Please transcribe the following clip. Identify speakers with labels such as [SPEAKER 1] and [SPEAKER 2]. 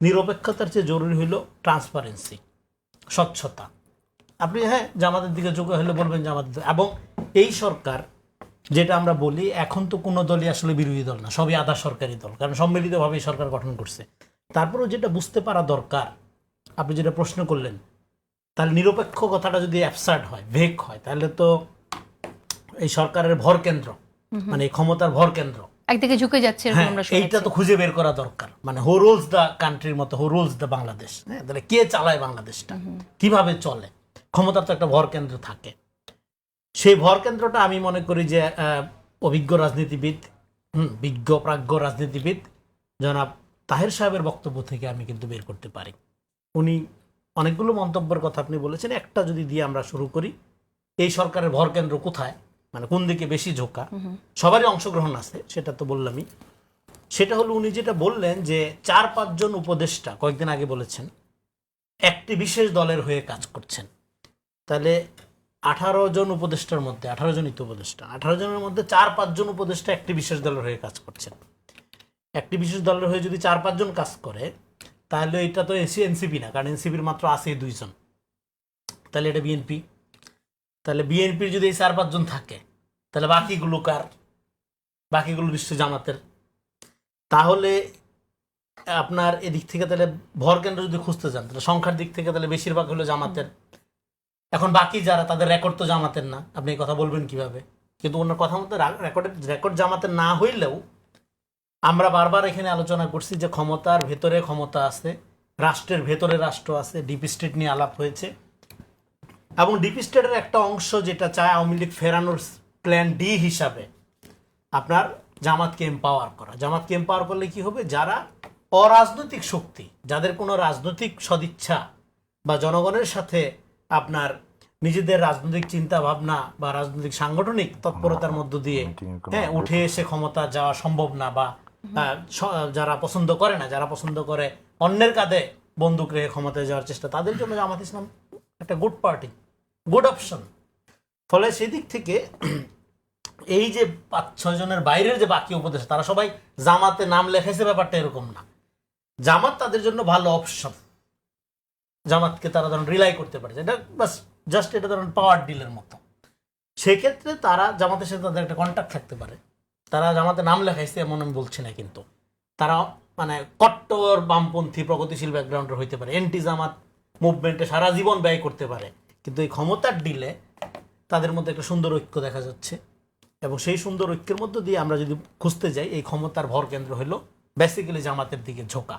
[SPEAKER 1] নিরপেক্ষতার চেয়ে জরুরি হইল ট্রান্সপারেন্সি, স্বচ্ছতা। আপনি জামাতের দিকে যোগ্য হলে বলবেন জামাতের, এবং এই সরকার যেটা আমরা বলি এখন তো কোনো দলই আসলে বিরোধী দল না, সবই আধা সরকারি দল, কারণ সম্মিলিতভাবে সরকার গঠন করছে। তারপরেও যেটা বুঝতে পারা দরকার, আপনি যেটা প্রশ্ন করলেন, তাহলে নিরপেক্ষ কথাটা যদি অ্যাবসার্ড হয়, ভেক হয়, তাহলে তো এই সরকারের ভর কেন্দ্র, মানে এই ক্ষমতার ভর কেন্দ্র
[SPEAKER 2] একদিকে ঝুঁকে যাচ্ছে,
[SPEAKER 1] এইটা তো খুঁজে বের করা দরকার। মানে হু রুলস দ্য কান্ট্রির মতো হু রুলস দ্য বাংলাদেশ। তাহলে কে চালায় বাংলাদেশটা, কিভাবে চলে, ক্ষমতার তো একটা ভর কেন্দ্র থাকে। সেই ভর কেন্দ্রটা আমি মনে করি যে অভিজ্ঞ রাজনীতিবিদ, বিজ্ঞ প্রাজ্ঞ রাজনীতিবিদ জনাব তাহের সাহেবের বক্তব্য থেকে আমি কিন্তু বের করতে পারি। উনি অনেকগুলো মন্তব্যের কথা আপনি বলেছেন, একটা যদি দিয়ে আমরা শুরু করি, এই সরকারের ভর কেন্দ্র কোথায়, মানে কোন দিকে বেশি ঝোঁকা, সবারই অংশগ্রহণ আছে সেটা তো বললামই। সেটা হলো উনি যেটা বললেন যে 4-5 জন উপদেষ্টা কয়েকদিন আগে বলেছেন একটি বিশেষ দলের হয়ে কাজ করছেন। তাহলে 18 জন উপদেষ্টার মধ্যে, 18 জনই তো উপদেষ্টা, 18 জনের মধ্যে 4-5 জন উপদেষ্টা একটি বিশেষ দলের হয়ে কাজ করছেন। একটি বিশেষ দলের হয়ে যদি 4-5 জন কাজ করে, তাহলে এটা তো এনসিপি না, কারণ এনসিপির মাত্র আছে 2 জন। তাহলে এটা বিএনপি। তাহলে বিএনপির যদি এই 4-5 জন থাকে, তাহলে বাকিগুলো কার? বাকিগুলো নিশ্চয় জামাতের। তাহলে আপনার এদিক থেকে তাহলে ভর কেন্দ্র যদি খুঁজতে যান, তাহলে সংখ্যার দিক থেকে তাহলে বেশিরভাগ হলো জামাতের। এখন বাকি যারা, তাদের রেকর্ড তো জামাতের না, আপনি এই কথা বলবেন কিভাবে? কিন্তু ওনার কথা মতো রেকর্ড জামাতের না হইলেও আমরা বারবার এখানে আলোচনা করছি যে ক্ষমতার ভেতরে ক্ষমতা আছে, রাষ্ট্রের ভেতরে রাষ্ট্র আছে। ডিপ স্টেট নিয়ে আলাপ হয়েছে, এবং ডিপ স্টেটের একটা অংশ যেটা চায় আওয়ামী লীগ ফেরানোর প্ল্যান ডি হিসাবে আপনার জামাতকে এম্পাওয়ার করা। জামাতকে এম্পাওয়ার করলে কি হবে? যারা অরাজনৈতিক শক্তি, যাদের কোনো রাজনৈতিক সদিচ্ছা বা জনগণের সাথে আপনার নিজেদের রাজনৈতিক চিন্তা ভাবনা বা রাজনৈতিক সাংগঠনিক তৎপরতার মধ্য দিয়ে উঠে এসে ক্ষমতা যাওয়া সম্ভব না, বা যারা পছন্দ করে না, যারা পছন্দ করে অন্যের কাঁধে বন্দুক রেখে ক্ষমতায় যাওয়ার চেষ্টা, তাদের জন্য জামাত ইসলাম একটা গুড পার্টি, গুড অপশন। ফলে সেদিক থেকে এই যে 5-6 জনের বাইরের যে বাকি উপদেশ, তারা সবাই জামাতে নাম লেখাইছে, ব্যাপারটা এরকম না। জামাত তাদের জন্য ভালো অপশন, জামাতকে তারা ধরুন রিলাই করতে পারে, এটা বাস জাস্ট এটা ধরুন পাওয়ার ডিলের মতো। সেক্ষেত্রে তারা জামাতের সাথে তাদের একটা কন্ট্যাক্ট থাকতে পারে। তারা জামাতে নাম লেখাইছে এমন আমি বলছি না, কিন্তু তারা মানে কট্টর বামপন্থী প্রগতিশীল ব্যাকগ্রাউন্ডের হইতে পারে, এন্টি জামাত মুভমেন্টে সারা জীবন ব্যয় করতে পারে, কিন্তু এই ক্ষমতার ডিলে তাদের মধ্যে একটা সুন্দর ঐক্য দেখা যাচ্ছে। এবং সেই সুন্দর ঐক্যের মধ্য দিয়ে আমরা যদি খুঁজতে যাই, এই ক্ষমতার ভর কেন্দ্র হলো বেসিক্যালি জামাতের দিকে ঝোঁকা।